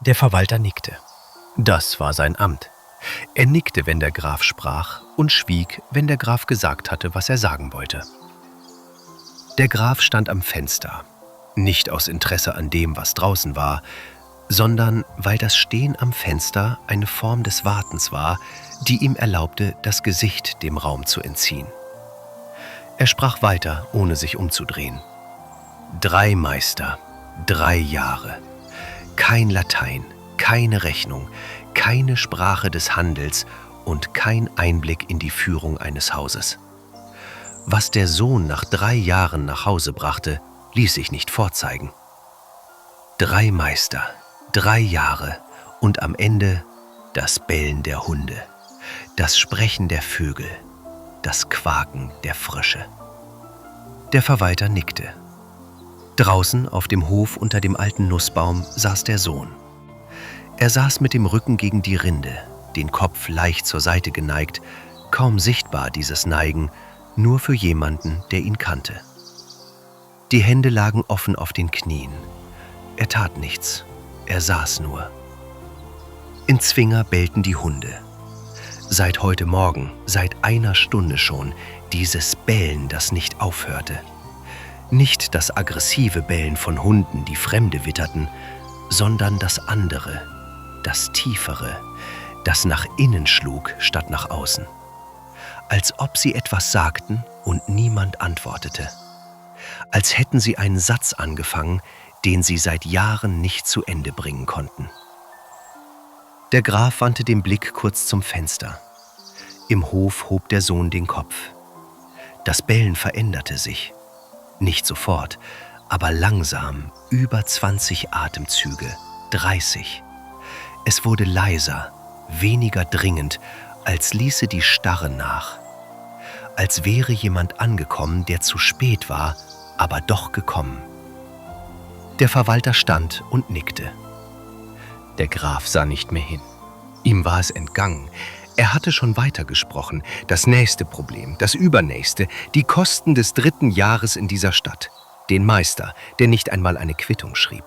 Der Verwalter nickte. Das war sein Amt. Er nickte, wenn der Graf sprach, und schwieg, wenn der Graf gesagt hatte, was er sagen wollte. Der Graf stand am Fenster, nicht aus Interesse an dem, was draußen war, sondern weil das Stehen am Fenster eine Form des Wartens war, die ihm erlaubte, das Gesicht dem Raum zu entziehen. Er sprach weiter, ohne sich umzudrehen. 3 Meister, 3 Jahre. Kein Latein, keine Rechnung, keine Sprache des Handels und kein Einblick in die Führung eines Hauses. Was der Sohn nach 3 Jahren nach Hause brachte, ließ sich nicht vorzeigen. 3 Meister, 3 Jahre und am Ende das Bellen der Hunde, das Sprechen der Vögel, das Quaken der Frösche. Der Verwalter nickte. Draußen auf dem Hof unter dem alten Nussbaum saß der Sohn. Er saß mit dem Rücken gegen die Rinde, den Kopf leicht zur Seite geneigt, kaum sichtbar dieses Neigen, nur für jemanden, der ihn kannte. Die Hände lagen offen auf den Knien. Er tat nichts, er saß nur. In Zwinger bellten die Hunde. Seit heute Morgen, seit einer Stunde schon, dieses Bellen, das nicht aufhörte. Nicht das aggressive Bellen von Hunden, die Fremde witterten, sondern das andere, das tiefere, das nach innen schlug statt nach außen. Als ob sie etwas sagten und niemand antwortete. Als hätten sie einen Satz angefangen, den sie seit Jahren nicht zu Ende bringen konnten. Der Graf wandte den Blick kurz zum Fenster. Im Hof hob der Sohn den Kopf. Das Bellen veränderte sich. Nicht sofort, aber langsam, über 20 Atemzüge, 30. Es wurde leiser, weniger dringend, als ließe die Starre nach. Als wäre jemand angekommen, der zu spät war, aber doch gekommen. Der Verwalter stand und nickte. Der Graf sah nicht mehr hin. Ihm war es entgangen. Er hatte schon weitergesprochen. Das nächste Problem, das übernächste, die Kosten des 3. Jahres in dieser Stadt. Den Meister, der nicht einmal eine Quittung schrieb.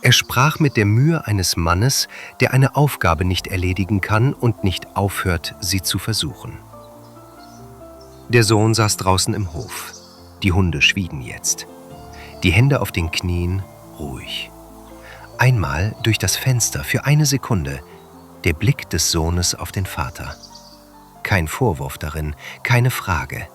Er sprach mit der Mühe eines Mannes, der eine Aufgabe nicht erledigen kann und nicht aufhört, sie zu versuchen. Der Sohn saß draußen im Hof. Die Hunde schwiegen jetzt. Die Hände auf den Knien, ruhig. Einmal durch das Fenster für eine Sekunde der Blick des Sohnes auf den Vater. Kein Vorwurf darin, keine Frage.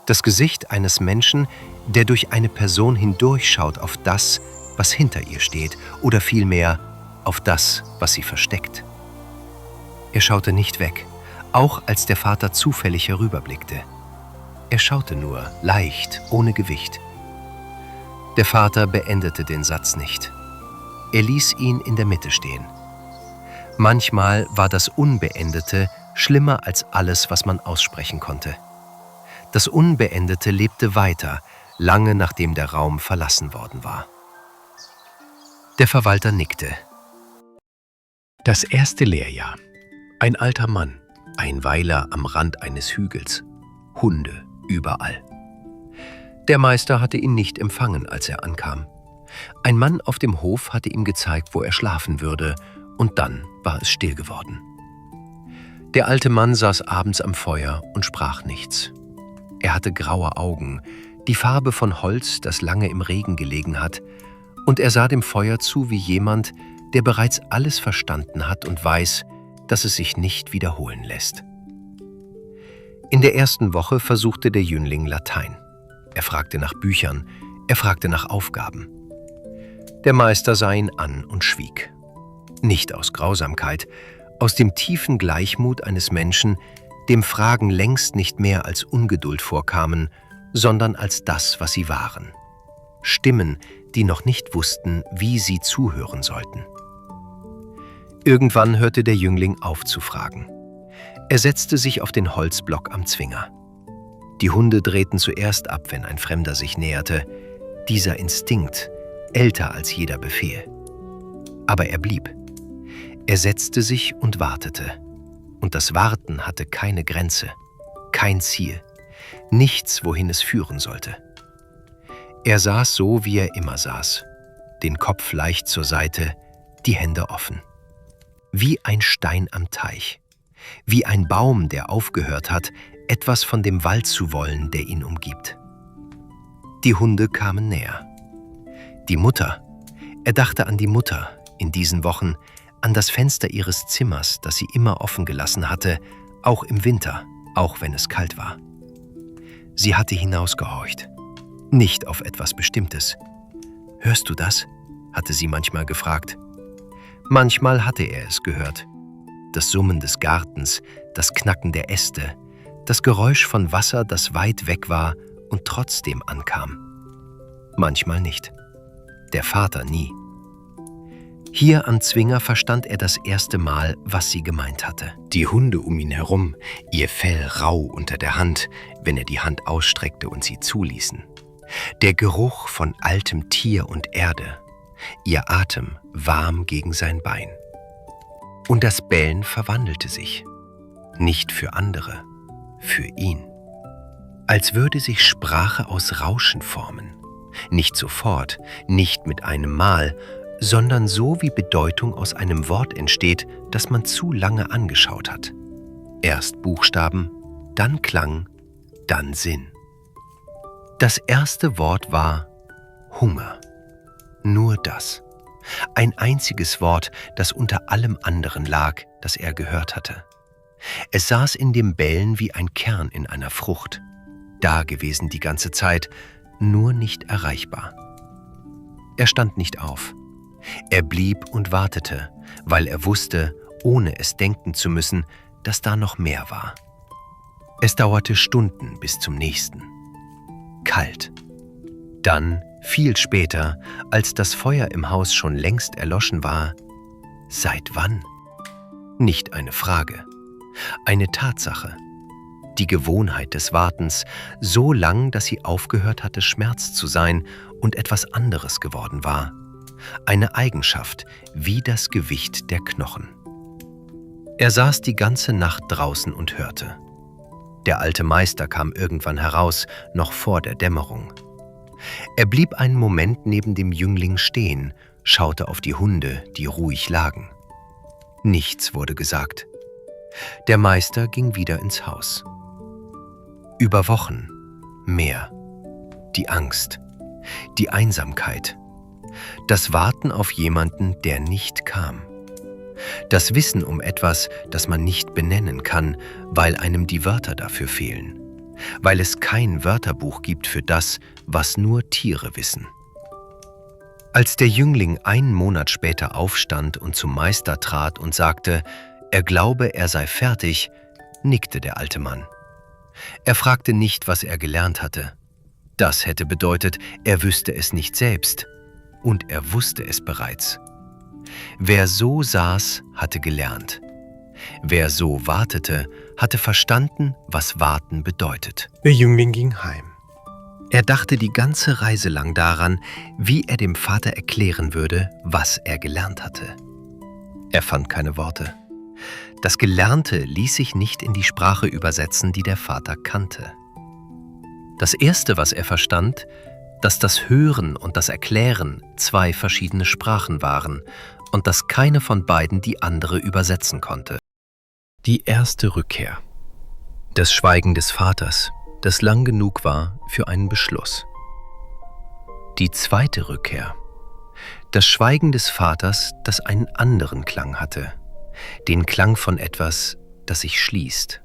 Das Gesicht eines Menschen, der durch eine Person hindurchschaut auf das, was hinter ihr steht, oder vielmehr auf das, was sie versteckt. Er schaute nicht weg, auch als der Vater zufällig herüberblickte. Er schaute nur, leicht, ohne Gewicht. Der Vater beendete den Satz nicht. Er ließ ihn in der Mitte stehen. Manchmal war das Unbeendete schlimmer als alles, was man aussprechen konnte. Das Unbeendete lebte weiter, lange nachdem der Raum verlassen worden war. Der Verwalter nickte. Das erste Lehrjahr. Ein alter Mann, ein Weiler am Rand eines Hügels. Hunde überall. Der Meister hatte ihn nicht empfangen, als er ankam. Ein Mann auf dem Hof hatte ihm gezeigt, wo er schlafen würde, und dann war es still geworden. Der alte Mann saß abends am Feuer und sprach nichts. Er hatte graue Augen, die Farbe von Holz, das lange im Regen gelegen hat, und er sah dem Feuer zu wie jemand, der bereits alles verstanden hat und weiß, dass es sich nicht wiederholen lässt. In der ersten Woche versuchte der Jüngling Latein. Er fragte nach Büchern, er fragte nach Aufgaben. Der Meister sah ihn an und schwieg. Nicht aus Grausamkeit, aus dem tiefen Gleichmut eines Menschen, dem Fragen längst nicht mehr als Ungeduld vorkamen, sondern als das, was sie waren. Stimmen, die noch nicht wussten, wie sie zuhören sollten. Irgendwann hörte der Jüngling auf zu fragen. Er setzte sich auf den Holzblock am Zwinger. Die Hunde drehten zuerst ab, wenn ein Fremder sich näherte. Dieser Instinkt, älter als jeder Befehl. Aber er blieb. Er setzte sich und wartete. Und das Warten hatte keine Grenze, kein Ziel, nichts, wohin es führen sollte. Er saß so, wie er immer saß, den Kopf leicht zur Seite, die Hände offen. Wie ein Stein am Teich, wie ein Baum, der aufgehört hat, etwas von dem Wald zu wollen, der ihn umgibt. Die Hunde kamen näher. Die Mutter, er dachte an die Mutter in diesen Wochen, an das Fenster ihres Zimmers, das sie immer offen gelassen hatte, auch im Winter, auch wenn es kalt war. Sie hatte hinausgehorcht, nicht auf etwas Bestimmtes. »Hörst du das?« hatte sie manchmal gefragt. Manchmal hatte er es gehört. Das Summen des Gartens, das Knacken der Äste, das Geräusch von Wasser, das weit weg war und trotzdem ankam. Manchmal nicht. Der Vater nie. Hier an Zwinger verstand er das erste Mal, was sie gemeint hatte. Die Hunde um ihn herum, ihr Fell rau unter der Hand, wenn er die Hand ausstreckte und sie zuließen. Der Geruch von altem Tier und Erde, ihr Atem warm gegen sein Bein. Und das Bellen verwandelte sich. Nicht für andere, für ihn. Als würde sich Sprache aus Rauschen formen. Nicht sofort, nicht mit einem Mal, sondern so wie Bedeutung aus einem Wort entsteht, das man zu lange angeschaut hat. Erst Buchstaben, dann Klang, dann Sinn. Das erste Wort war Hunger. Nur das. Ein einziges Wort, das unter allem anderen lag, das er gehört hatte. Es saß in dem Bellen wie ein Kern in einer Frucht. Da gewesen die ganze Zeit, nur nicht erreichbar. Er stand nicht auf. Er blieb und wartete, weil er wusste, ohne es denken zu müssen, dass da noch mehr war. Es dauerte Stunden bis zum nächsten. Kalt. Dann, viel später, als das Feuer im Haus schon längst erloschen war, seit wann? Nicht eine Frage, eine Tatsache. Die Gewohnheit des Wartens, so lang, dass sie aufgehört hatte, Schmerz zu sein und etwas anderes geworden war. Eine Eigenschaft, wie das Gewicht der Knochen. Er saß die ganze Nacht draußen und hörte. Der alte Meister kam irgendwann heraus, noch vor der Dämmerung. Er blieb einen Moment neben dem Jüngling stehen, schaute auf die Hunde, die ruhig lagen. Nichts wurde gesagt. Der Meister ging wieder ins Haus. Über Wochen, mehr. Die Angst, die Einsamkeit, das Warten auf jemanden, der nicht kam. Das Wissen um etwas, das man nicht benennen kann, weil einem die Wörter dafür fehlen. Weil es kein Wörterbuch gibt für das, was nur Tiere wissen. Als der Jüngling einen Monat später aufstand und zum Meister trat und sagte, er glaube, er sei fertig, nickte der alte Mann. Er fragte nicht, was er gelernt hatte. Das hätte bedeutet, er wüsste es nicht selbst. Und er wusste es bereits. Wer so saß, hatte gelernt. Wer so wartete, hatte verstanden, was Warten bedeutet. Der Jüngling ging heim. Er dachte die ganze Reise lang daran, wie er dem Vater erklären würde, was er gelernt hatte. Er fand keine Worte. Das Gelernte ließ sich nicht in die Sprache übersetzen, die der Vater kannte. Das Erste, was er verstand, dass das Hören und das Erklären zwei verschiedene Sprachen waren und dass keine von beiden die andere übersetzen konnte. Die erste Rückkehr. Das Schweigen des Vaters, das lang genug war für einen Beschluss. Die zweite Rückkehr. Das Schweigen des Vaters, das einen anderen Klang hatte. Den Klang von etwas, das sich schließt.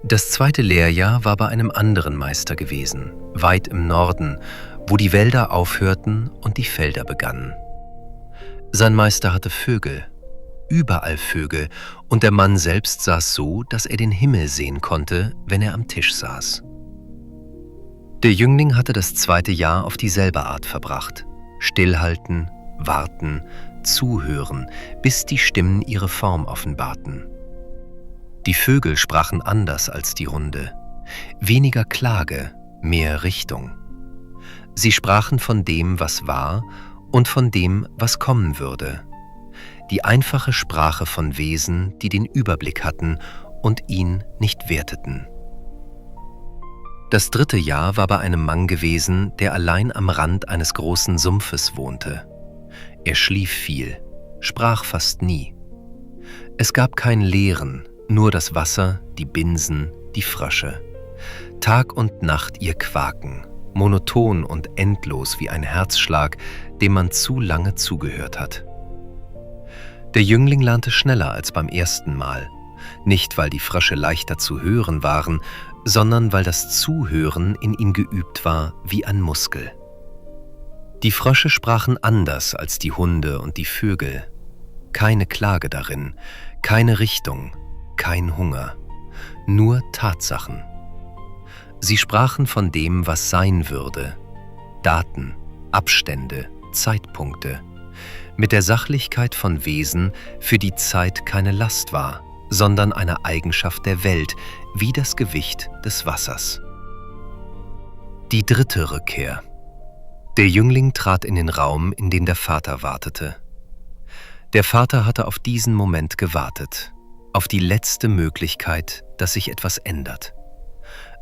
Das zweite Lehrjahr war bei einem anderen Meister gewesen, weit im Norden, wo die Wälder aufhörten und die Felder begannen. Sein Meister hatte Vögel, überall Vögel, und der Mann selbst saß so, dass er den Himmel sehen konnte, wenn er am Tisch saß. Der Jüngling hatte das zweite Jahr auf dieselbe Art verbracht. Stillhalten, warten, zuhören, bis die Stimmen ihre Form offenbarten. Die Vögel sprachen anders als die Hunde. Weniger Klage, mehr Richtung. Sie sprachen von dem, was war, und von dem, was kommen würde. Die einfache Sprache von Wesen, die den Überblick hatten und ihn nicht werteten. Das dritte Jahr war bei einem Mann gewesen, der allein am Rand eines großen Sumpfes wohnte. Er schlief viel, sprach fast nie. Es gab kein Lehren, nur das Wasser, die Binsen, die Frösche. Tag und Nacht ihr Quaken, monoton und endlos wie ein Herzschlag, dem man zu lange zugehört hat. Der Jüngling lernte schneller als beim ersten Mal, nicht weil die Frösche leichter zu hören waren, sondern weil das Zuhören in ihm geübt war wie ein Muskel. Die Frösche sprachen anders als die Hunde und die Vögel. Keine Klage darin, keine Richtung, kein Hunger, nur Tatsachen. Sie sprachen von dem, was sein würde, Daten, Abstände, Zeitpunkte, mit der Sachlichkeit von Wesen, für die Zeit keine Last war, sondern eine Eigenschaft der Welt, wie das Gewicht des Wassers. Die dritte Rückkehr. Der Jüngling trat in den Raum, in dem der Vater wartete. Der Vater hatte auf diesen Moment gewartet, auf die letzte Möglichkeit, dass sich etwas ändert.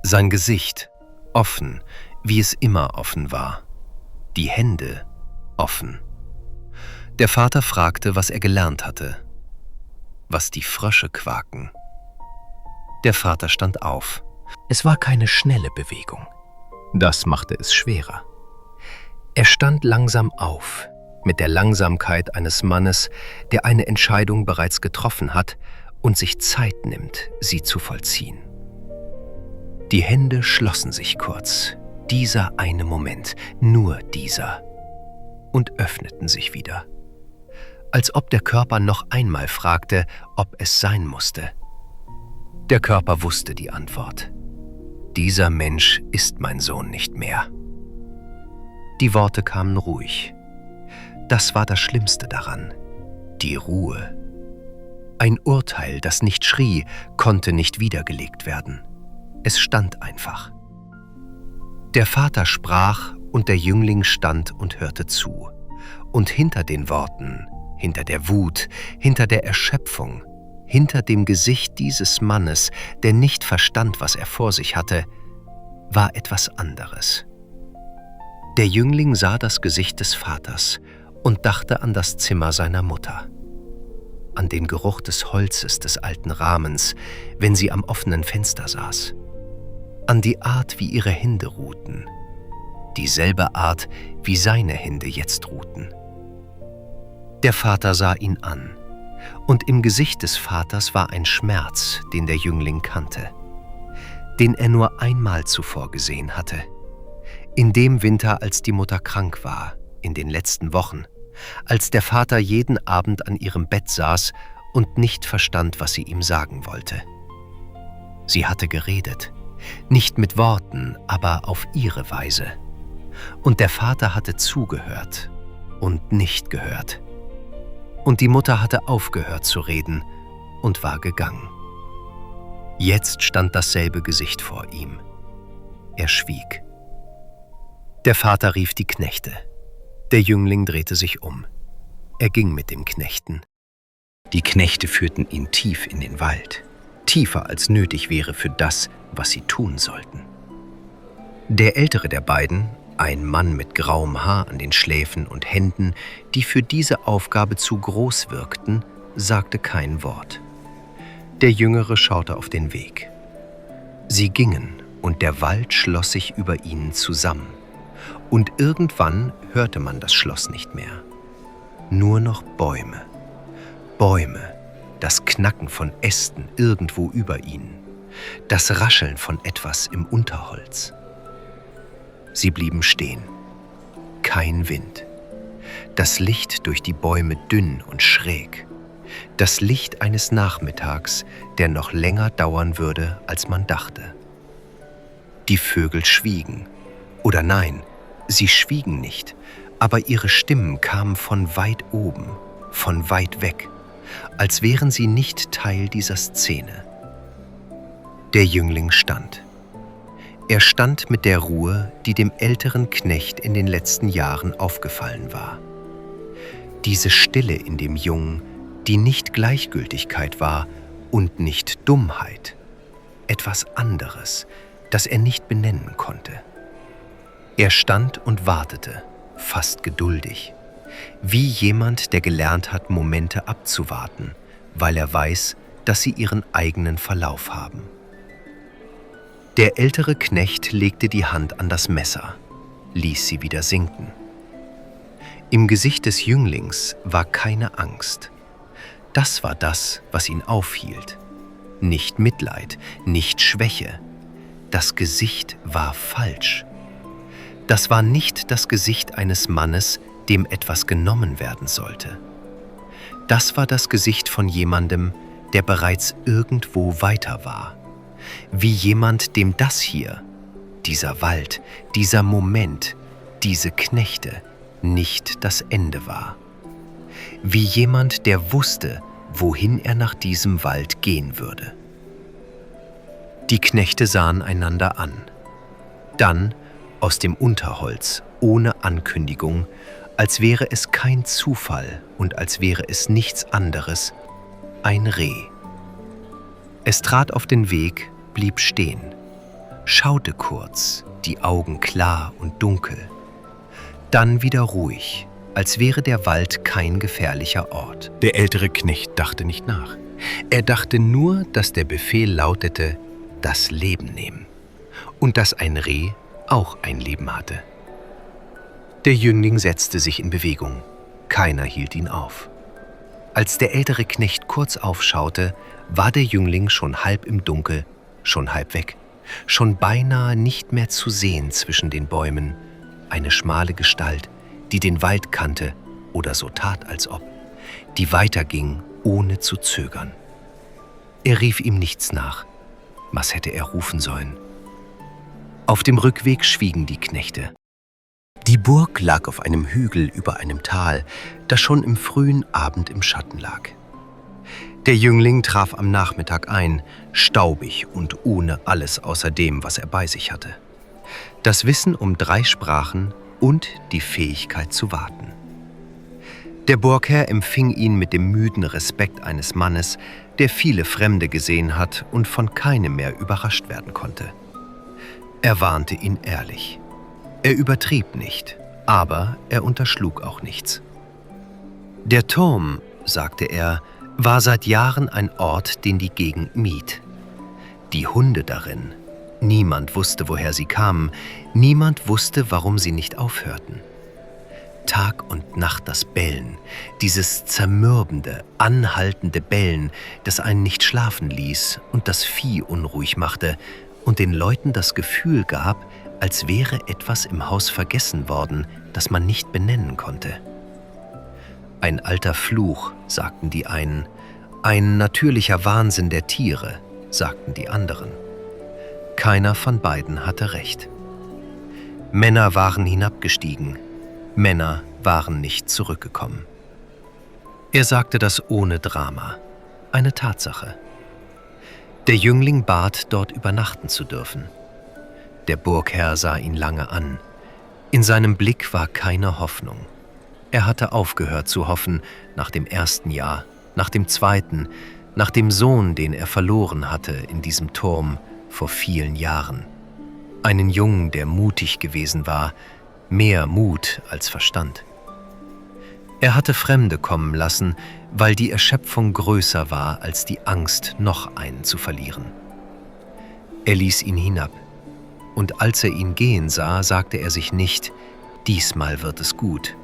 Sein Gesicht, offen, wie es immer offen war. Die Hände, offen. Der Vater fragte, was er gelernt hatte. Was die Frösche quaken. Der Vater stand auf. Es war keine schnelle Bewegung. Das machte es schwerer. Er stand langsam auf, mit der Langsamkeit eines Mannes, der eine Entscheidung bereits getroffen hat und sich Zeit nimmt, sie zu vollziehen. Die Hände schlossen sich kurz, dieser eine Moment, nur dieser, und öffneten sich wieder. Als ob der Körper noch einmal fragte, ob es sein musste. Der Körper wusste die Antwort. Dieser Mensch ist mein Sohn nicht mehr. Die Worte kamen ruhig. Das war das Schlimmste daran, die Ruhe. Ein Urteil, das nicht schrie, konnte nicht wiedergelegt werden. Es stand einfach. Der Vater sprach und der Jüngling stand und hörte zu. Und hinter den Worten, hinter der Wut, hinter der Erschöpfung, hinter dem Gesicht dieses Mannes, der nicht verstand, was er vor sich hatte, war etwas anderes. Der Jüngling sah das Gesicht des Vaters und dachte an das Zimmer seiner Mutter, an den Geruch des Holzes des alten Rahmens, wenn sie am offenen Fenster saß, an die Art, wie ihre Hände ruhten, dieselbe Art, wie seine Hände jetzt ruhten. Der Vater sah ihn an, und im Gesicht des Vaters war ein Schmerz, den der Jüngling kannte, den er nur einmal zuvor gesehen hatte. In dem Winter, als die Mutter krank war, in den letzten Wochen, als der Vater jeden Abend an ihrem Bett saß und nicht verstand, was sie ihm sagen wollte. Sie hatte geredet, nicht mit Worten, aber auf ihre Weise. Und der Vater hatte zugehört und nicht gehört. Und die Mutter hatte aufgehört zu reden und war gegangen. Jetzt stand dasselbe Gesicht vor ihm. Er schwieg. Der Vater rief die Knechte. Der Jüngling drehte sich um. Er ging mit den Knechten. Die Knechte führten ihn tief in den Wald, tiefer als nötig wäre für das, was sie tun sollten. Der ältere der beiden, ein Mann mit grauem Haar an den Schläfen und Händen, die für diese Aufgabe zu groß wirkten, sagte kein Wort. Der Jüngere schaute auf den Weg. Sie gingen, und der Wald schloss sich über ihnen zusammen. Und irgendwann hörte man das Schloss nicht mehr. Nur noch Bäume. Bäume, das Knacken von Ästen irgendwo über ihnen, das Rascheln von etwas im Unterholz. Sie blieben stehen. Kein Wind. Das Licht durch die Bäume dünn und schräg. Das Licht eines Nachmittags, der noch länger dauern würde, als man dachte. Die Vögel schwiegen. Oder nein, sie schwiegen nicht, aber ihre Stimmen kamen von weit oben, von weit weg, als wären sie nicht Teil dieser Szene. Der Jüngling stand. Er stand mit der Ruhe, die dem älteren Knecht in den letzten Jahren aufgefallen war. Diese Stille in dem Jungen, die nicht Gleichgültigkeit war und nicht Dummheit, etwas anderes, das er nicht benennen konnte. Er stand und wartete, fast geduldig, wie jemand, der gelernt hat, Momente abzuwarten, weil er weiß, dass sie ihren eigenen Verlauf haben. Der ältere Knecht legte die Hand an das Messer, ließ sie wieder sinken. Im Gesicht des Jünglings war keine Angst. Das war das, was ihn aufhielt. Nicht Mitleid, nicht Schwäche. Das Gesicht war falsch. Das war nicht das Gesicht eines Mannes, dem etwas genommen werden sollte. Das war das Gesicht von jemandem, der bereits irgendwo weiter war. Wie jemand, dem das hier, dieser Wald, dieser Moment, diese Knechte, nicht das Ende war. Wie jemand, der wusste, wohin er nach diesem Wald gehen würde. Die Knechte sahen einander an. Dann, aus dem Unterholz, ohne Ankündigung, als wäre es kein Zufall und als wäre es nichts anderes, ein Reh. Es trat auf den Weg, blieb stehen, schaute kurz, die Augen klar und dunkel, dann wieder ruhig, als wäre der Wald kein gefährlicher Ort. Der ältere Knecht dachte nicht nach. Er dachte nur, dass der Befehl lautete, das Leben nehmen und dass ein Reh auch ein Leben hatte. Der Jüngling setzte sich in Bewegung. Keiner hielt ihn auf. Als der ältere Knecht kurz aufschaute, war der Jüngling schon halb im Dunkel, schon halb weg, schon beinahe nicht mehr zu sehen zwischen den Bäumen, eine schmale Gestalt, die den Wald kannte oder so tat, als ob, die weiterging, ohne zu zögern. Er rief ihm nichts nach. Was hätte er rufen sollen? Auf dem Rückweg schwiegen die Knechte. Die Burg lag auf einem Hügel über einem Tal, das schon im frühen Abend im Schatten lag. Der Jüngling traf am Nachmittag ein, staubig und ohne alles außer dem, was er bei sich hatte. Das Wissen um 3 Sprachen und die Fähigkeit zu warten. Der Burgherr empfing ihn mit dem müden Respekt eines Mannes, der viele Fremde gesehen hat und von keinem mehr überrascht werden konnte. Er warnte ihn ehrlich. Er übertrieb nicht, aber er unterschlug auch nichts. Der Turm, sagte er, war seit Jahren ein Ort, den die Gegend mied. Die Hunde darin, niemand wusste, woher sie kamen, niemand wusste, warum sie nicht aufhörten. Tag und Nacht das Bellen, dieses zermürbende, anhaltende Bellen, das einen nicht schlafen ließ und das Vieh unruhig machte und den Leuten das Gefühl gab, als wäre etwas im Haus vergessen worden, das man nicht benennen konnte. Ein alter Fluch, sagten die einen, ein natürlicher Wahnsinn der Tiere, sagten die anderen. Keiner von beiden hatte recht. Männer waren hinabgestiegen, Männer waren nicht zurückgekommen. Er sagte das ohne Drama, eine Tatsache. Der Jüngling bat, dort übernachten zu dürfen. Der Burgherr sah ihn lange an. In seinem Blick war keine Hoffnung. Er hatte aufgehört zu hoffen nach dem ersten Jahr, nach dem zweiten, nach dem Sohn, den er verloren hatte in diesem Turm vor vielen Jahren. Einen Jungen, der mutig gewesen war, mehr Mut als Verstand. Er hatte Fremde kommen lassen, weil die Erschöpfung größer war als die Angst, noch einen zu verlieren. Er ließ ihn hinab, und als er ihn gehen sah, sagte er sich nicht, diesmal wird es gut.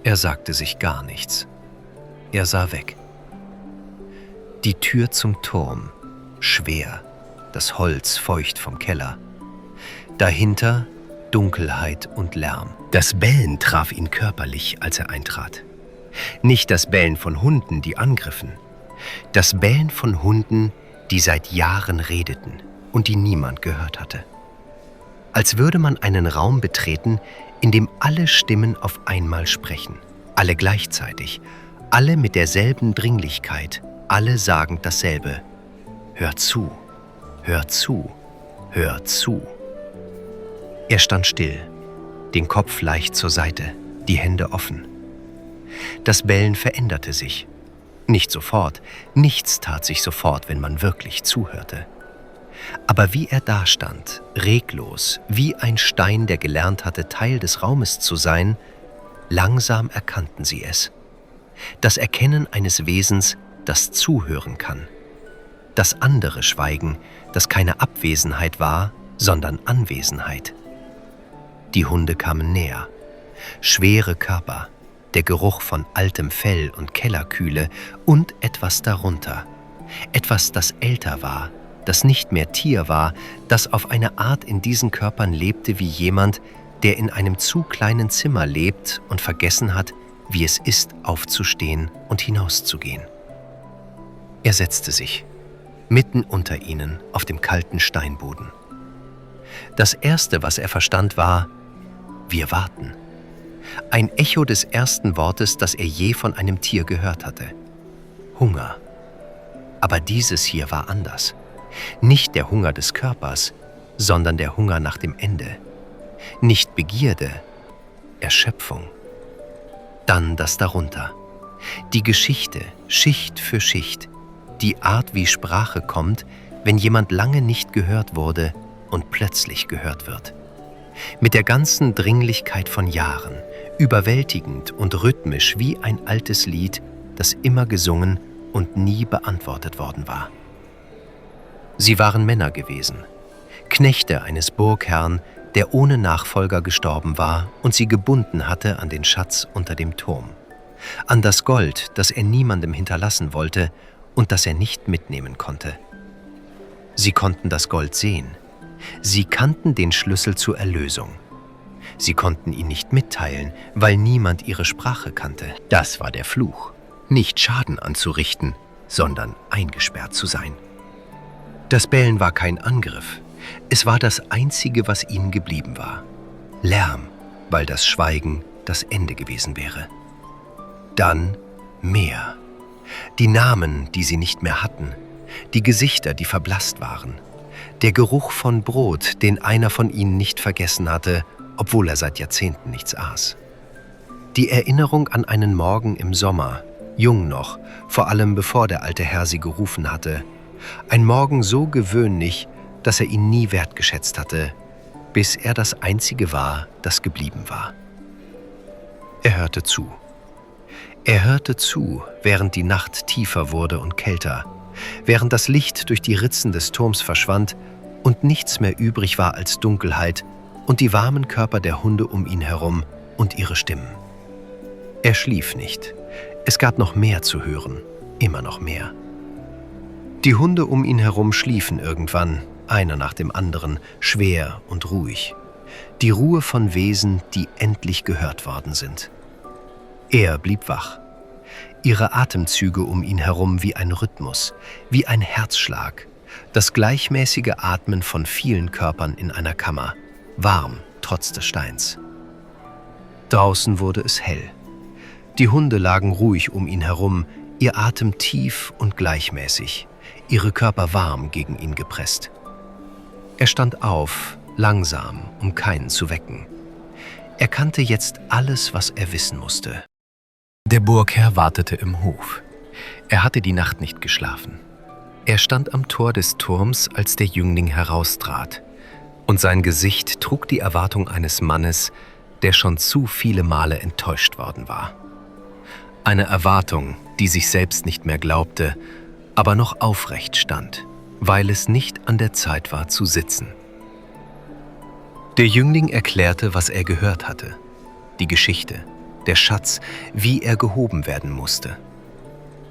Er sagte sich gar nichts. Er sah weg. Die Tür zum Turm, schwer, das Holz feucht vom Keller. Dahinter Dunkelheit und Lärm. Das Bellen traf ihn körperlich, als er eintrat. Nicht das Bellen von Hunden, die angriffen. Das Bellen von Hunden, die seit Jahren redeten und die niemand gehört hatte. Als würde man einen Raum betreten, in dem alle Stimmen auf einmal sprechen, alle gleichzeitig, alle mit derselben Dringlichkeit, alle sagend dasselbe. Hör zu, hör zu, hör zu. Er stand still, den Kopf leicht zur Seite, die Hände offen. Das Bellen veränderte sich. Nicht sofort, nichts tat sich sofort, wenn man wirklich zuhörte. Aber wie er dastand, reglos, wie ein Stein, der gelernt hatte, Teil des Raumes zu sein, Langsam erkannten sie es. Das Erkennen eines Wesens, das zuhören kann. Das andere Schweigen, das keine Abwesenheit war, sondern Anwesenheit. Die Hunde kamen näher. Schwere Körper, der Geruch von altem Fell und Kellerkühle und etwas darunter. Etwas, das älter war, das nicht mehr Tier war, das auf eine Art in diesen Körpern lebte wie jemand, der in einem zu kleinen Zimmer lebt und vergessen hat, wie es ist, aufzustehen und hinauszugehen. Er setzte sich, mitten unter ihnen auf dem kalten Steinboden. Das Erste, was er verstand, war: Wir warten. Ein Echo des ersten Wortes, das er je von einem Tier gehört hatte. Hunger. Aber dieses hier war anders. Nicht der Hunger des Körpers, sondern der Hunger nach dem Ende. Nicht Begierde, Erschöpfung. Dann das darunter. Die Geschichte, Schicht für Schicht. Die Art, wie Sprache kommt, wenn jemand lange nicht gehört wurde und plötzlich gehört wird. Mit der ganzen Dringlichkeit von Jahren, überwältigend und rhythmisch wie ein altes Lied, das immer gesungen und nie beantwortet worden war. Sie waren Männer gewesen, Knechte eines Burgherrn, der ohne Nachfolger gestorben war und sie gebunden hatte an den Schatz unter dem Turm, an das Gold, das er niemandem hinterlassen wollte und das er nicht mitnehmen konnte. Sie konnten das Gold sehen. Sie kannten den Schlüssel zur Erlösung. Sie konnten ihn nicht mitteilen, weil niemand ihre Sprache kannte. Das war der Fluch, nicht Schaden anzurichten, sondern eingesperrt zu sein. Das Bellen war kein Angriff. Es war das Einzige, was ihnen geblieben war. Lärm, weil das Schweigen das Ende gewesen wäre. Dann mehr. Die Namen, die sie nicht mehr hatten. Die Gesichter, die verblasst waren. Der Geruch von Brot, den einer von ihnen nicht vergessen hatte, obwohl er seit Jahrzehnten nichts aß. Die Erinnerung an einen Morgen im Sommer, jung noch, vor allem bevor der alte Herr sie gerufen hatte. Ein Morgen so gewöhnlich, dass er ihn nie wertgeschätzt hatte, bis er das Einzige war, das geblieben war. Er hörte zu. Er hörte zu, während die Nacht tiefer wurde und kälter, während das Licht durch die Ritzen des Turms verschwand und nichts mehr übrig war als Dunkelheit und die warmen Körper der Hunde um ihn herum und ihre Stimmen. Er schlief nicht. Es gab noch mehr zu hören, immer noch mehr. Die Hunde um ihn herum schliefen irgendwann, einer nach dem anderen, schwer und ruhig. Die Ruhe von Wesen, die endlich gehört worden sind. Er blieb wach. Ihre Atemzüge um ihn herum wie ein Rhythmus, wie ein Herzschlag, das gleichmäßige Atmen von vielen Körpern in einer Kammer, warm trotz des Steins. Draußen wurde es hell. Die Hunde lagen ruhig um ihn herum, ihr Atem tief und gleichmäßig, ihre Körper warm gegen ihn gepresst. Er stand auf, langsam, um keinen zu wecken. Er kannte jetzt alles, was er wissen musste. Der Burgherr wartete im Hof. Er hatte die Nacht nicht geschlafen. Er stand am Tor des Turms, als der Jüngling heraustrat, und sein Gesicht trug die Erwartung eines Mannes, der schon zu viele Male enttäuscht worden war. Eine Erwartung, die sich selbst nicht mehr glaubte, aber noch aufrecht stand, weil es nicht an der Zeit war zu sitzen. Der Jüngling erklärte, was er gehört hatte, die Geschichte, der Schatz, wie er gehoben werden musste.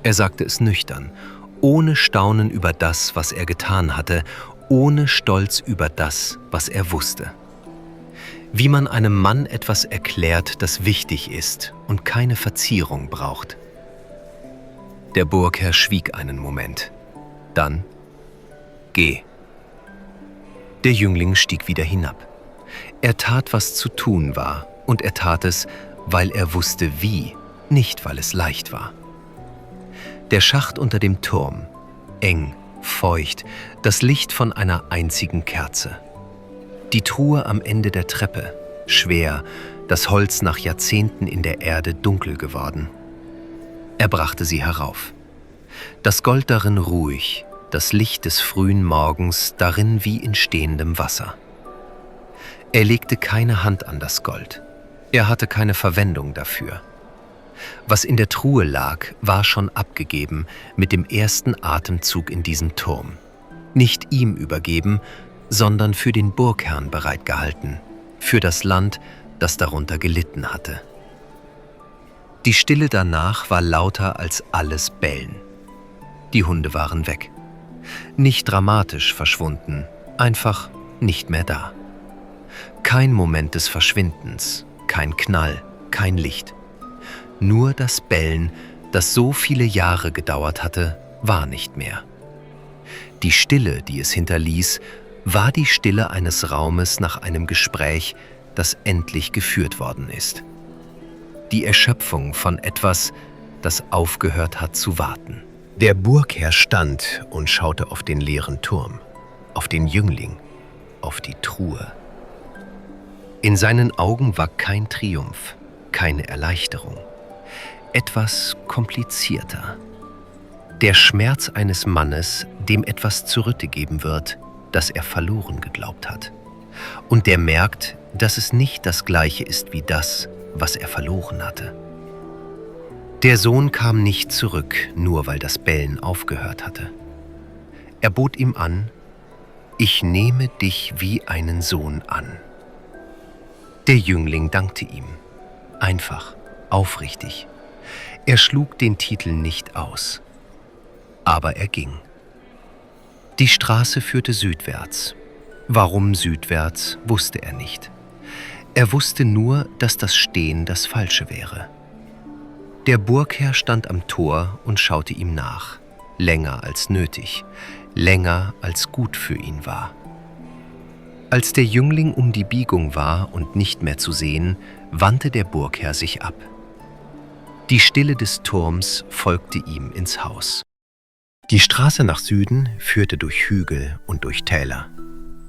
Er sagte es nüchtern, ohne Staunen über das, was er getan hatte, ohne Stolz über das, was er wusste. Wie man einem Mann etwas erklärt, das wichtig ist und keine Verzierung braucht. Der Burgherr schwieg einen Moment. Dann: Geh. Der Jüngling stieg wieder hinab. Er tat, was zu tun war, und er tat es, weil er wusste wie, nicht weil es leicht war. Der Schacht unter dem Turm, eng, feucht, das Licht von einer einzigen Kerze. Die Truhe am Ende der Treppe, schwer, das Holz nach Jahrzehnten in der Erde dunkel geworden. Er brachte sie herauf. Das Gold darin ruhig, das Licht des frühen Morgens darin wie in stehendem Wasser. Er legte keine Hand an das Gold. Er hatte keine Verwendung dafür. Was in der Truhe lag, war schon abgegeben mit dem ersten Atemzug in diesem Turm. Nicht ihm übergeben, sondern für den Burgherrn bereitgehalten, für das Land, das darunter gelitten hatte. Die Stille danach war lauter als alles Bellen. Die Hunde waren weg. Nicht dramatisch verschwunden, einfach nicht mehr da. Kein Moment des Verschwindens, kein Knall, kein Licht. Nur das Bellen, das so viele Jahre gedauert hatte, war nicht mehr. Die Stille, die es hinterließ, war die Stille eines Raumes nach einem Gespräch, das endlich geführt worden ist. Die Erschöpfung von etwas, das aufgehört hat zu warten. Der Burgherr stand und schaute auf den leeren Turm, auf den Jüngling, auf die Truhe. In seinen Augen war kein Triumph, keine Erleichterung. Etwas komplizierter. Der Schmerz eines Mannes, dem etwas zurückgegeben wird, das er verloren geglaubt hat. Und der merkt, dass es nicht das Gleiche ist wie das, was er verloren hatte. Der Sohn kam nicht zurück, nur weil das Bellen aufgehört hatte. Er bot ihm an: »Ich nehme dich wie einen Sohn an.« Der Jüngling dankte ihm. Einfach, aufrichtig. Er schlug den Titel nicht aus. Aber er ging. Die Straße führte südwärts. Warum südwärts, wusste er nicht. Er wusste nur, dass das Stehen das Falsche wäre. Der Burgherr stand am Tor und schaute ihm nach. Länger als nötig, länger als gut für ihn war. Als der Jüngling um die Biegung war und nicht mehr zu sehen, wandte der Burgherr sich ab. Die Stille des Turms folgte ihm ins Haus. Die Straße nach Süden führte durch Hügel und durch Täler,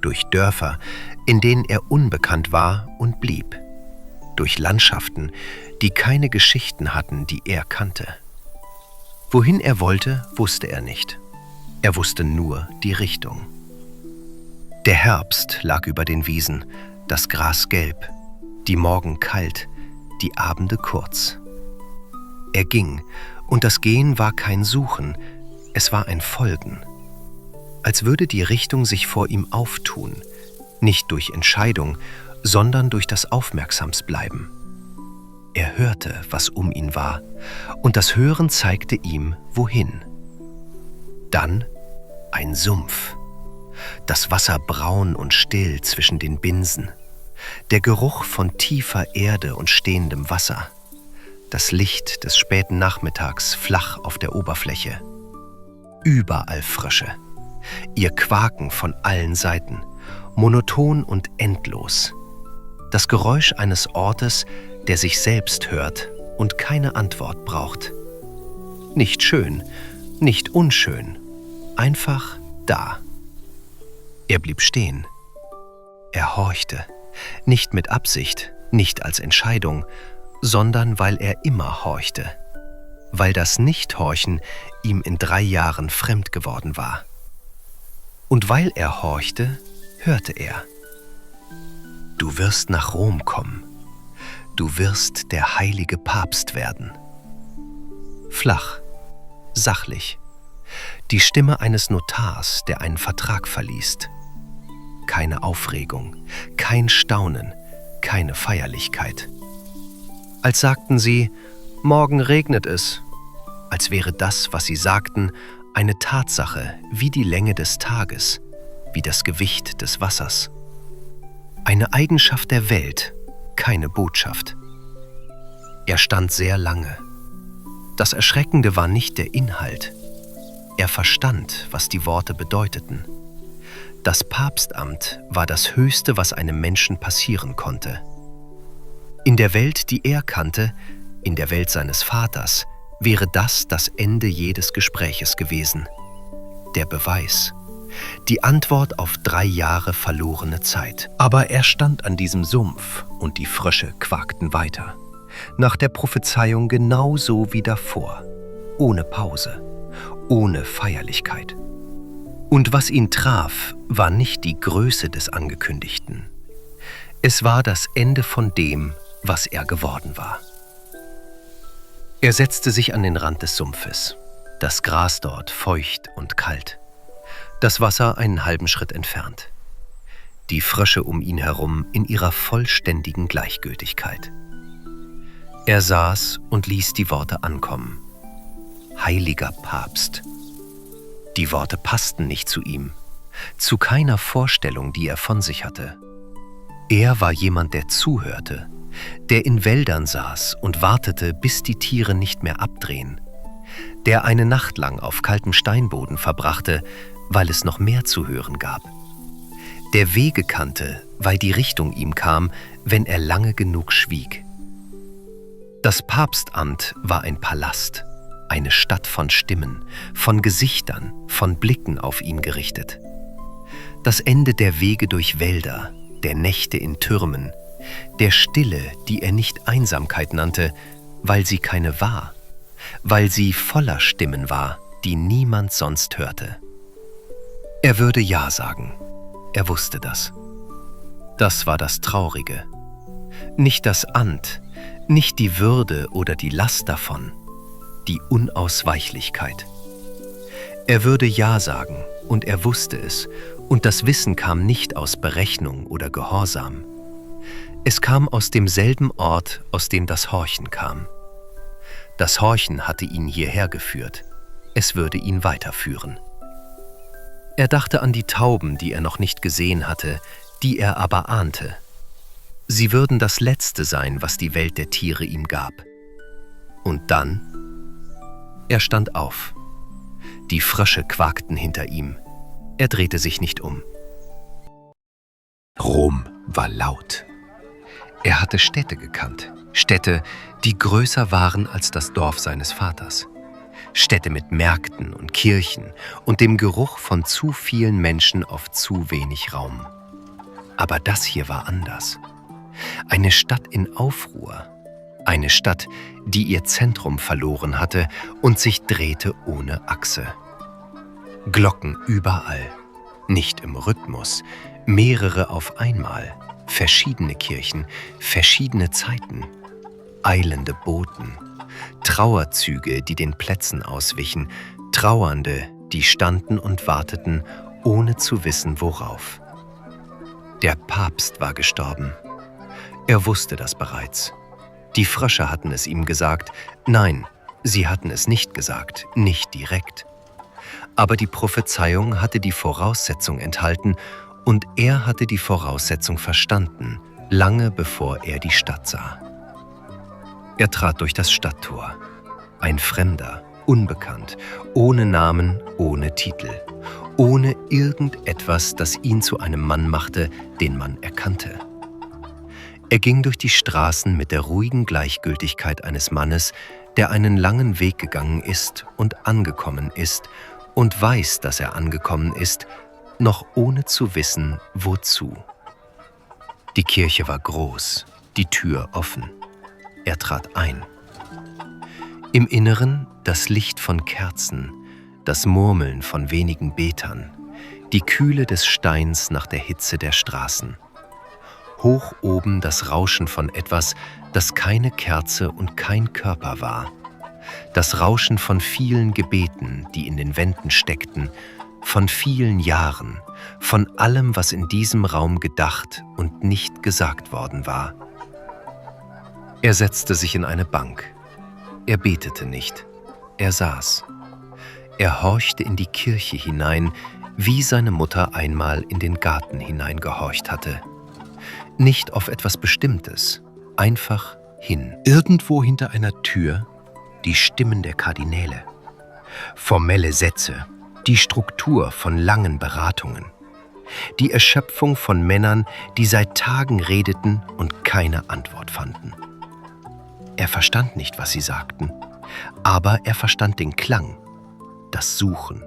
durch Dörfer, in denen er unbekannt war und blieb, durch Landschaften, die keine Geschichten hatten, die er kannte. Wohin er wollte, wusste er nicht. Er wusste nur die Richtung. Der Herbst lag über den Wiesen, das Gras gelb, die Morgen kalt, die Abende kurz. Er ging, und das Gehen war kein Suchen, es war ein Folgen. Als würde die Richtung sich vor ihm auftun, nicht durch Entscheidung, sondern durch das Aufmerksamsbleiben. Er hörte, was um ihn war, und das Hören zeigte ihm, wohin. Dann ein Sumpf. Das Wasser braun und still zwischen den Binsen. Der Geruch von tiefer Erde und stehendem Wasser. Das Licht des späten Nachmittags flach auf der Oberfläche. Überall Frösche. Ihr Quaken von allen Seiten, monoton und endlos. Das Geräusch eines Ortes, der sich selbst hört und keine Antwort braucht. Nicht schön, nicht unschön, einfach da. Er blieb stehen. Er horchte, nicht mit Absicht, nicht als Entscheidung, sondern weil er immer horchte, weil das Nichthorchen ihm in 3 Jahren fremd geworden war. Und weil er horchte, hörte er: Du wirst nach Rom kommen, du wirst der heilige Papst werden. Flach, sachlich, die Stimme eines Notars, der einen Vertrag verliest. Keine Aufregung, kein Staunen, keine Feierlichkeit. Als sagten sie: Morgen regnet es, als wäre das, was sie sagten, eine Tatsache wie die Länge des Tages, wie das Gewicht des Wassers. Eine Eigenschaft der Welt, keine Botschaft. Er stand sehr lange. Das Erschreckende war nicht der Inhalt. Er verstand, was die Worte bedeuteten. Das Papstamt war das Höchste, was einem Menschen passieren konnte. In der Welt, die er kannte, in der Welt seines Vaters, wäre das das Ende jedes Gespräches gewesen. Der Beweis. Die Antwort auf 3 Jahre verlorene Zeit. Aber er stand an diesem Sumpf und die Frösche quakten weiter. Nach der Prophezeiung genauso wie davor. Ohne Pause. Ohne Feierlichkeit. Und was ihn traf, war nicht die Größe des Angekündigten. Es war das Ende von dem, was er geworden war. Er setzte sich an den Rand des Sumpfes. Das Gras dort feucht und kalt. Das Wasser einen halben Schritt entfernt. Die Frösche um ihn herum in ihrer vollständigen Gleichgültigkeit. Er saß und ließ die Worte ankommen. Heiliger Papst. Die Worte passten nicht zu ihm, zu keiner Vorstellung, die er von sich hatte. Er war jemand, der zuhörte, der in Wäldern saß und wartete, bis die Tiere nicht mehr abdrehen, der eine Nacht lang auf kaltem Steinboden verbrachte, weil es noch mehr zu hören gab, der Wege kannte, weil die Richtung ihm kam, wenn er lange genug schwieg. Das Papstamt war ein Palast, eine Stadt von Stimmen, von Gesichtern, von Blicken auf ihn gerichtet. Das Ende der Wege durch Wälder, der Nächte in Türmen, der Stille, die er nicht Einsamkeit nannte, weil sie keine war, weil sie voller Stimmen war, die niemand sonst hörte. Er würde Ja sagen. Er wusste das. Das war das Traurige. Nicht das Ant, nicht die Würde oder die Last davon, die Unausweichlichkeit. Er würde Ja sagen, und er wusste es, und das Wissen kam nicht aus Berechnung oder Gehorsam. Es kam aus demselben Ort, aus dem das Horchen kam. Das Horchen hatte ihn hierher geführt. Es würde ihn weiterführen. Er dachte an die Tauben, die er noch nicht gesehen hatte, die er aber ahnte. Sie würden das Letzte sein, was die Welt der Tiere ihm gab. Und dann? Er stand auf. Die Frösche quakten hinter ihm. Er drehte sich nicht um. Rom war laut. Er hatte Städte gekannt. Städte, die größer waren als das Dorf seines Vaters. Städte mit Märkten und Kirchen und dem Geruch von zu vielen Menschen auf zu wenig Raum. Aber das hier war anders. Eine Stadt in Aufruhr. Eine Stadt, die ihr Zentrum verloren hatte und sich drehte ohne Achse. Glocken überall, nicht im Rhythmus, mehrere auf einmal, verschiedene Kirchen, verschiedene Zeiten, eilende Boten, Trauerzüge, die den Plätzen auswichen, Trauernde, die standen und warteten, ohne zu wissen, worauf. Der Papst war gestorben. Er wusste das bereits. Die Frösche hatten es ihm gesagt. Nein, sie hatten es nicht gesagt, nicht direkt. Aber die Prophezeiung hatte die Voraussetzung enthalten und er hatte die Voraussetzung verstanden, lange bevor er die Stadt sah. Er trat durch das Stadttor. Ein Fremder, unbekannt, ohne Namen, ohne Titel, ohne irgendetwas, das ihn zu einem Mann machte, den man erkannte. Er ging durch die Straßen mit der ruhigen Gleichgültigkeit eines Mannes, der einen langen Weg gegangen ist und angekommen ist und weiß, dass er angekommen ist, noch ohne zu wissen, wozu. Die Kirche war groß, die Tür offen. Er trat ein. Im Inneren das Licht von Kerzen, das Murmeln von wenigen Betern, die Kühle des Steins nach der Hitze der Straßen. Hoch oben das Rauschen von etwas, das keine Kerze und kein Körper war. Das Rauschen von vielen Gebeten, die in den Wänden steckten, von vielen Jahren, von allem, was in diesem Raum gedacht und nicht gesagt worden war. Er setzte sich in eine Bank. Er betete nicht. Er saß. Er horchte in die Kirche hinein, wie seine Mutter einmal in den Garten hineingehorcht hatte. Nicht auf etwas Bestimmtes, einfach hin. Irgendwo hinter einer Tür die Stimmen der Kardinäle. Formelle Sätze, die Struktur von langen Beratungen. Die Erschöpfung von Männern, die seit Tagen redeten und keine Antwort fanden. Er verstand nicht, was sie sagten, aber er verstand den Klang, das Suchen.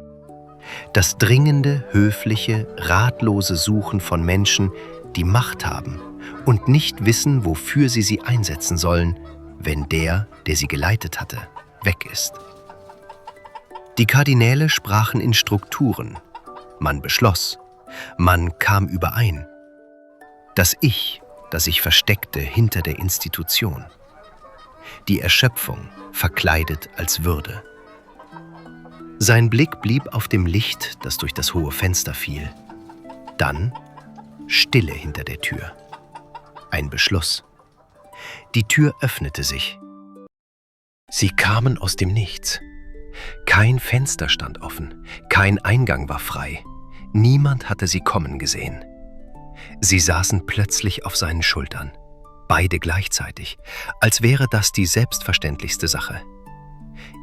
Das dringende, höfliche, ratlose Suchen von Menschen, die Macht haben und nicht wissen, wofür sie einsetzen sollen, wenn der sie geleitet hatte, weg ist. Die Kardinäle sprachen in Strukturen. Man beschloss. Man kam überein. Das Ich das sich versteckte hinter der Institution. Die Erschöpfung verkleidet als Würde. Sein Blick blieb auf dem Licht, das durch das hohe Fenster fiel. Dann Stille hinter der Tür. Ein Beschluss. Die Tür öffnete sich. Sie kamen aus dem Nichts. Kein Fenster stand offen, kein Eingang war frei. Niemand hatte sie kommen gesehen. Sie saßen plötzlich auf seinen Schultern, beide gleichzeitig, als wäre das die selbstverständlichste Sache.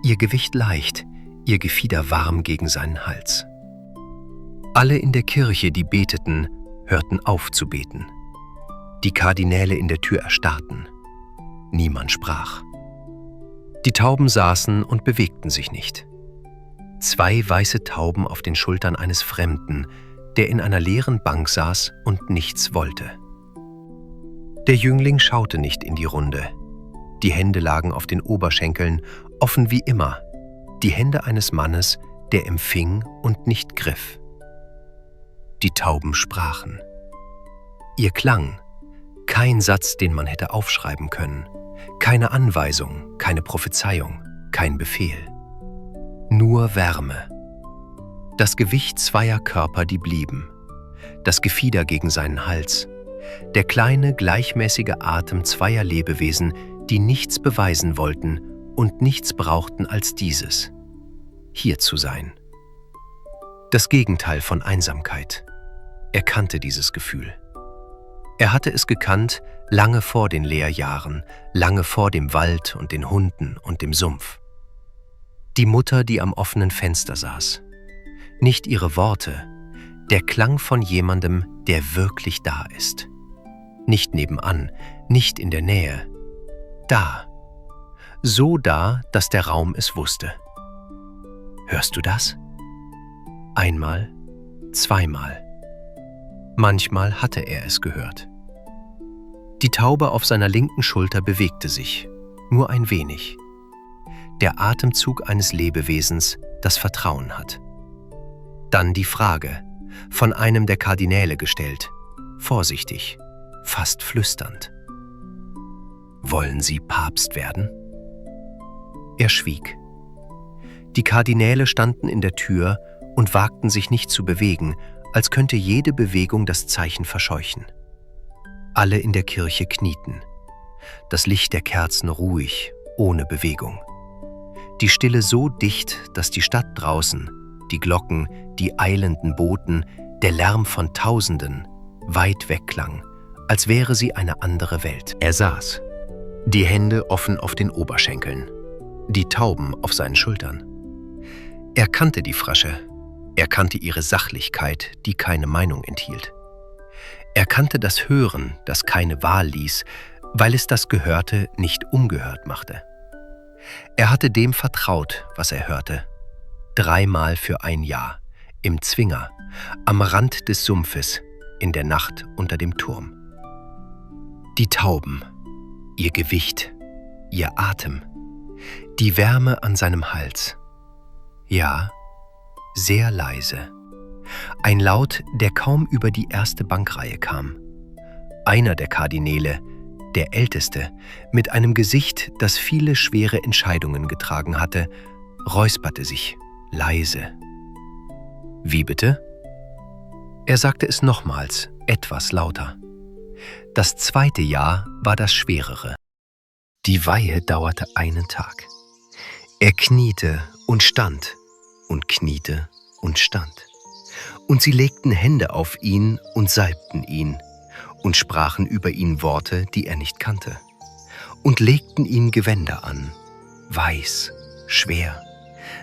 Ihr Gewicht leicht, ihr Gefieder warm gegen seinen Hals. Alle in der Kirche, die beteten, hörten auf zu beten. Die Kardinäle in der Tür erstarrten. Niemand sprach. Die Tauben saßen und bewegten sich nicht. 2 weiße Tauben auf den Schultern eines Fremden, der in einer leeren Bank saß und nichts wollte. Der Jüngling schaute nicht in die Runde. Die Hände lagen auf den Oberschenkeln, offen wie immer, die Hände eines Mannes, der empfing und nicht griff. Die Tauben sprachen. Ihr Klang, kein Satz, den man hätte aufschreiben können, keine Anweisung, keine Prophezeiung, kein Befehl. Nur Wärme. Das Gewicht 2 Körper, die blieben. Das Gefieder gegen seinen Hals. Der kleine, gleichmäßige Atem 2 Lebewesen, die nichts beweisen wollten und nichts brauchten als dieses: hier zu sein. Das Gegenteil von Einsamkeit. Er kannte dieses Gefühl. Er hatte es gekannt lange vor den Lehrjahren, lange vor dem Wald und den Hunden und dem Sumpf. Die Mutter, die am offenen Fenster saß. Nicht ihre Worte, der Klang von jemandem, der wirklich da ist. Nicht nebenan, nicht in der Nähe. Da. So da, dass der Raum es wusste. Hörst du das? Einmal, zweimal. Manchmal hatte er es gehört. Die Taube auf seiner linken Schulter bewegte sich, nur ein wenig. Der Atemzug eines Lebewesens, das Vertrauen hat. Dann die Frage, von einem der Kardinäle gestellt, vorsichtig, fast flüsternd. Wollen Sie Papst werden? Er schwieg. Die Kardinäle standen in der Tür und wagten sich nicht zu bewegen, als könnte jede Bewegung das Zeichen verscheuchen. Alle in der Kirche knieten. Das Licht der Kerzen ruhig, ohne Bewegung. Die Stille so dicht, dass die Stadt draußen, die Glocken, die eilenden Boten, der Lärm von Tausenden weit weg klang, als wäre sie eine andere Welt. Er saß, die Hände offen auf den Oberschenkeln, die Tauben auf seinen Schultern. Er kannte die Frösche, er kannte ihre Sachlichkeit, die keine Meinung enthielt. Er kannte das Hören, das keine Wahl ließ, weil es das Gehörte nicht ungehört machte. Er hatte dem vertraut, was er hörte. 3-mal für ein Jahr, im Zwinger, am Rand des Sumpfes, in der Nacht unter dem Turm. Die Tauben, ihr Gewicht, ihr Atem, die Wärme an seinem Hals. Ja, sehr leise. Ein Laut, der kaum über die erste Bankreihe kam. Einer der Kardinäle, der Älteste, mit einem Gesicht, das viele schwere Entscheidungen getragen hatte, räusperte sich, leise. Wie bitte? Er sagte es nochmals, etwas lauter. Das 2. Jahr war das schwerere. Die Weihe dauerte einen Tag. Er kniete und stand und kniete und stand. Und sie legten Hände auf ihn und salbten ihn und sprachen über ihn Worte, die er nicht kannte, und legten ihm Gewänder an, weiß, schwer,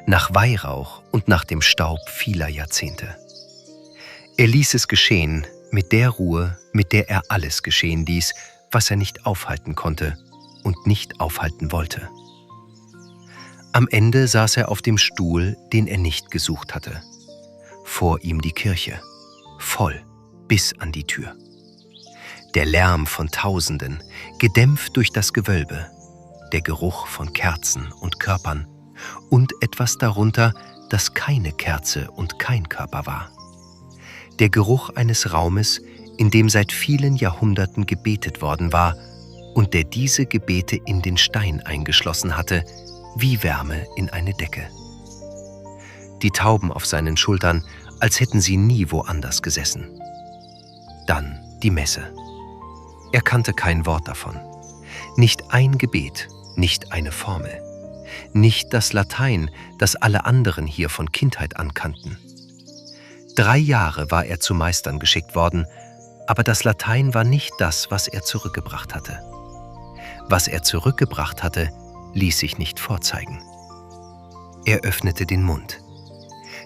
nach Weihrauch und nach dem Staub vieler Jahrzehnte. Er ließ es geschehen, mit der Ruhe, mit der er alles geschehen ließ, was er nicht aufhalten konnte und nicht aufhalten wollte. Am Ende saß er auf dem Stuhl, den er nicht gesucht hatte. Vor ihm die Kirche, voll bis an die Tür. Der Lärm von Tausenden, gedämpft durch das Gewölbe, der Geruch von Kerzen und Körpern und etwas darunter, das keine Kerze und kein Körper war. Der Geruch eines Raumes, in dem seit vielen Jahrhunderten gebetet worden war und der diese Gebete in den Stein eingeschlossen hatte, wie Wärme in eine Decke. Die Tauben auf seinen Schultern, als hätten sie nie woanders gesessen. Dann die Messe. Er kannte kein Wort davon. Nicht ein Gebet, nicht eine Formel. Nicht das Latein, das alle anderen hier von Kindheit an kannten. 3 Jahre war er zu Meistern geschickt worden, aber das Latein war nicht das, was er zurückgebracht hatte. Was er zurückgebracht hatte, ließ sich nicht vorzeigen. Er öffnete den Mund.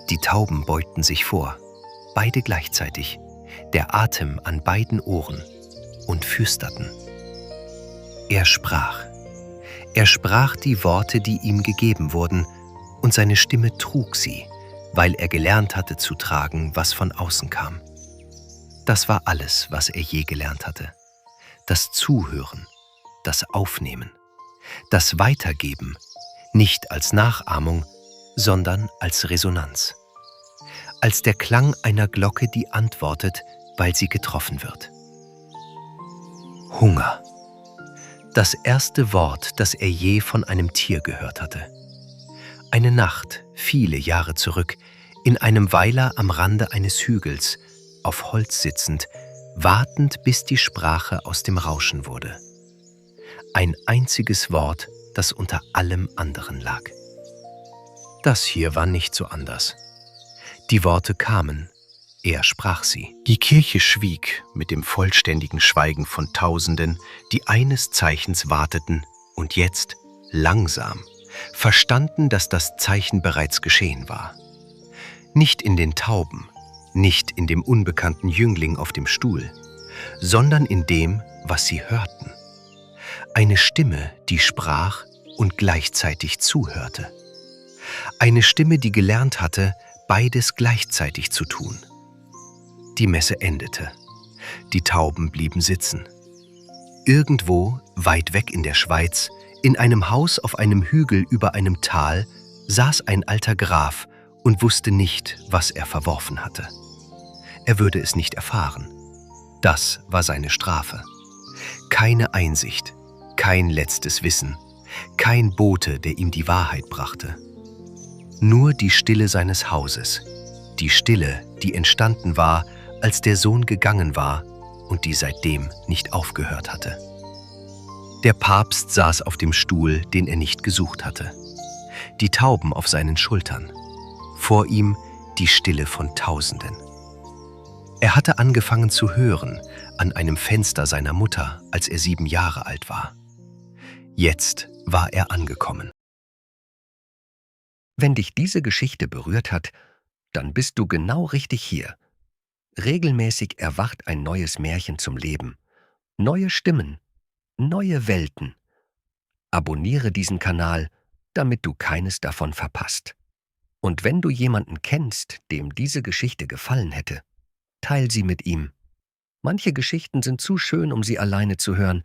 Die Tauben beugten sich vor, beide gleichzeitig, der Atem an beiden Ohren, und flüsterten. Er sprach. Er sprach die Worte, die ihm gegeben wurden, und seine Stimme trug sie, weil er gelernt hatte zu tragen, was von außen kam. Das war alles, was er je gelernt hatte. Das Zuhören, das Aufnehmen, das Weitergeben, nicht als Nachahmung, sondern als Resonanz. Als der Klang einer Glocke, die antwortet, weil sie getroffen wird. Hunger. Das erste Wort, das er je von einem Tier gehört hatte. Eine Nacht, viele Jahre zurück, in einem Weiler am Rande eines Hügels, auf Holz sitzend, wartend, bis die Sprache aus dem Rauschen wurde. Ein einziges Wort, das unter allem anderen lag. Das hier war nicht so anders. Die Worte kamen, er sprach sie. Die Kirche schwieg mit dem vollständigen Schweigen von Tausenden, die eines Zeichens warteten und jetzt, langsam, verstanden, dass das Zeichen bereits geschehen war. Nicht in den Tauben, nicht in dem unbekannten Jüngling auf dem Stuhl, sondern in dem, was sie hörten. Eine Stimme, die sprach und gleichzeitig zuhörte. Eine Stimme, die gelernt hatte, beides gleichzeitig zu tun. Die Messe endete. Die Tauben blieben sitzen. Irgendwo, weit weg in der Schweiz, in einem Haus auf einem Hügel über einem Tal, saß ein alter Graf und wusste nicht, was er verworfen hatte. Er würde es nicht erfahren. Das war seine Strafe. Keine Einsicht, kein letztes Wissen, kein Bote, der ihm die Wahrheit brachte. Nur die Stille seines Hauses, die Stille, die entstanden war, als der Sohn gegangen war und die seitdem nicht aufgehört hatte. Der Papst saß auf dem Stuhl, den er nicht gesucht hatte. Die Tauben auf seinen Schultern. Vor ihm die Stille von Tausenden. Er hatte angefangen zu hören an einem Fenster seiner Mutter, als er 7 Jahre alt war. Jetzt war er angekommen. Wenn dich diese Geschichte berührt hat, dann bist du genau richtig hier. Regelmäßig erwacht ein neues Märchen zum Leben. Neue Stimmen, neue Welten. Abonniere diesen Kanal, damit du keines davon verpasst. Und wenn du jemanden kennst, dem diese Geschichte gefallen hätte, teil sie mit ihm. Manche Geschichten sind zu schön, um sie alleine zu hören,